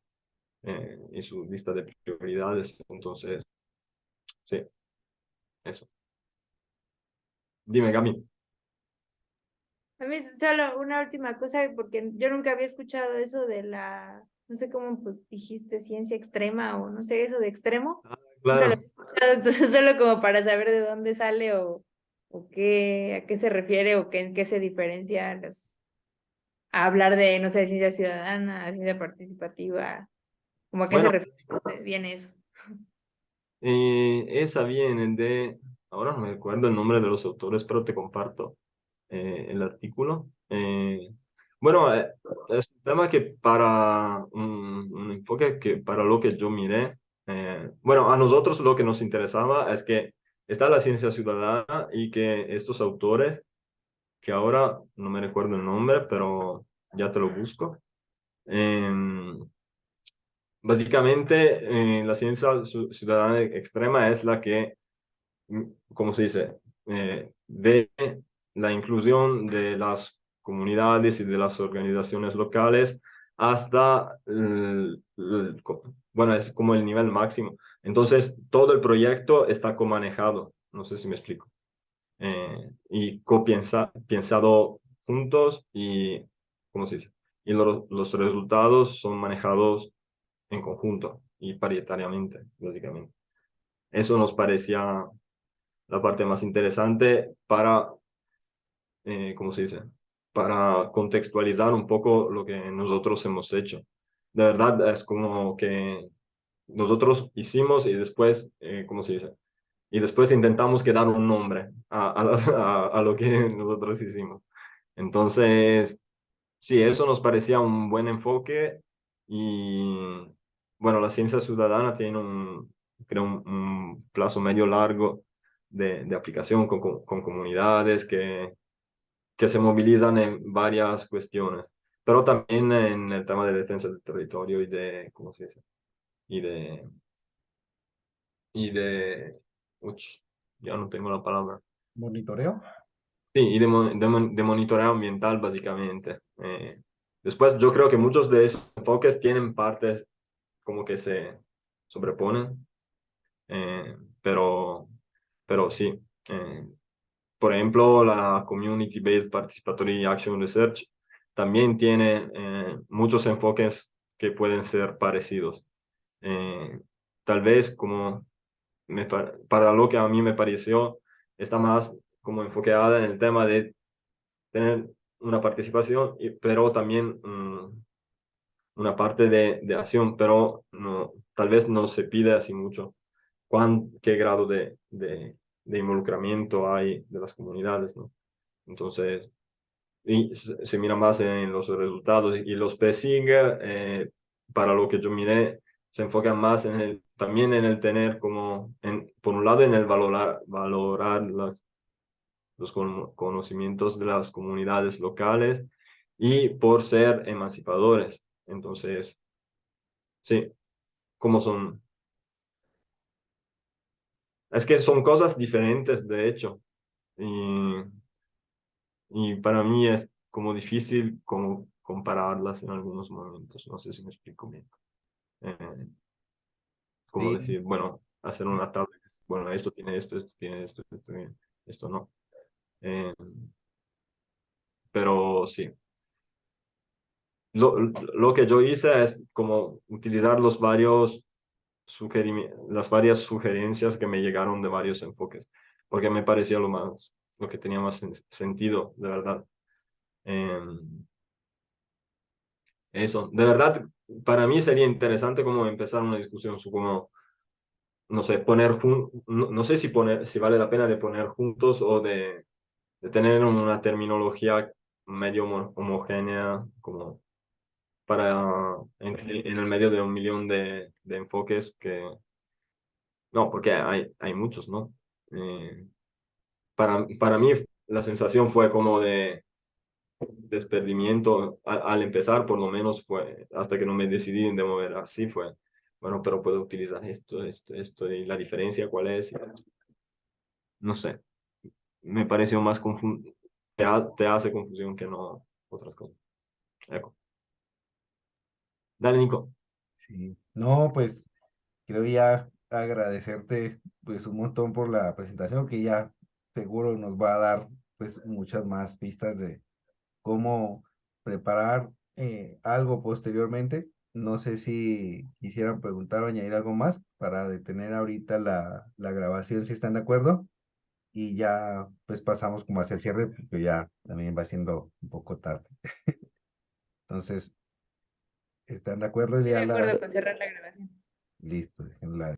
y su lista de prioridades. Entonces, sí, eso. Dime, Gami. A mí solo una última cosa, porque yo nunca había escuchado eso de no sé cómo dijiste, ciencia extrema o no sé, eso de extremo. Nunca lo Claro. había escuchado, entonces solo como para saber de dónde sale o a qué se refiere o en qué se diferencia a hablar de, no sé, ciencia ciudadana, ciencia participativa, como a qué se Bueno, refiere bien eso. esa viene ahora no me acuerdo el nombre de los autores, pero te comparto el artículo. Bueno, es un tema que para un enfoque que para lo que yo miré, bueno, a nosotros lo que nos interesaba es que está la ciencia ciudadana y que estos autores, que ahora no me recuerdo el nombre, pero ya te lo busco. Básicamente, la ciencia ciudadana extrema es la que, ¿cómo se dice? Ve la inclusión de las comunidades y de las organizaciones locales hasta, bueno, es como el nivel máximo. Entonces, todo el proyecto está comanejado, no sé si me explico, y pensado juntos y, ¿cómo se dice? y los resultados son manejados en conjunto y paritariamente, básicamente. Eso nos parecía la parte más interesante para, ¿cómo se dice? Para contextualizar un poco lo que nosotros hemos hecho. De verdad, es como que nosotros hicimos y después, ¿cómo se dice? Y después intentamos que dar un nombre a lo que nosotros hicimos. Entonces, sí, eso nos parecía un buen enfoque y, bueno, la ciencia ciudadana tiene creo, un plazo medio largo de aplicación con comunidades que se movilizan en varias cuestiones, pero también en el tema de defensa del territorio y de, ¿cómo se dice? Y de, y de, uch, ya no tengo la palabra. ¿Monitoreo? Sí, y de monitoreo ambiental, básicamente. Después, yo creo que muchos de esos enfoques tienen partes como que se sobreponen, pero, pero sí. Por ejemplo, la Community-Based Participatory Action Research también tiene muchos enfoques que pueden ser parecidos. Tal vez como para lo que a mí me pareció, está más como enfocada en el tema de tener una participación, pero también una parte de acción, pero no, tal vez no se pide así mucho qué grado de involucramiento hay de las comunidades, ¿no? Entonces, y se mira más en los resultados y los PSIG, para lo que yo miré, se enfocan más también en el tener como, por un lado, en el valorar los conocimientos de las comunidades locales y por ser emancipadores. Entonces, sí, como son, es que son cosas diferentes, de hecho, y, y para mí es como difícil como compararlas en algunos momentos, no sé si me explico bien. Eh, como Sí, decir, bueno, hacer una tabla, bueno, esto tiene esto, esto tiene esto, esto no. Eh, pero sí. Lo que yo hice es como utilizar las varias sugerencias que me llegaron de varios enfoques, porque me parecía lo que tenía más sentido, de verdad. Eso, de verdad, para mí sería interesante como empezar una discusión sobre cómo, no sé, no sé si vale la pena de poner juntos o de tener una terminología medio homogénea, como en el medio de un millón de enfoques no, porque hay muchos, ¿no? Eh, para mí la sensación fue como de desperdimiento al empezar, por lo menos fue, hasta que no me decidí de mover así fue, bueno, pero puedo utilizar esto, y la diferencia cuál es, no sé, me pareció más te hace confusión que no otras cosas. Eco. Dale, Nico. sí. No, pues quiero ya agradecerte pues un montón por la presentación que ya seguro nos va a dar pues muchas más pistas de cómo preparar algo posteriormente. No sé si quisieran preguntar o añadir algo más para detener ahorita la grabación, si están de acuerdo. Y ya pues pasamos como hacia el cierre, porque ya también va siendo un poco tarde. Entonces, ¿están de acuerdo, Estoy de Ileana? acuerdo con cerrar la grabación. Listo, déjenla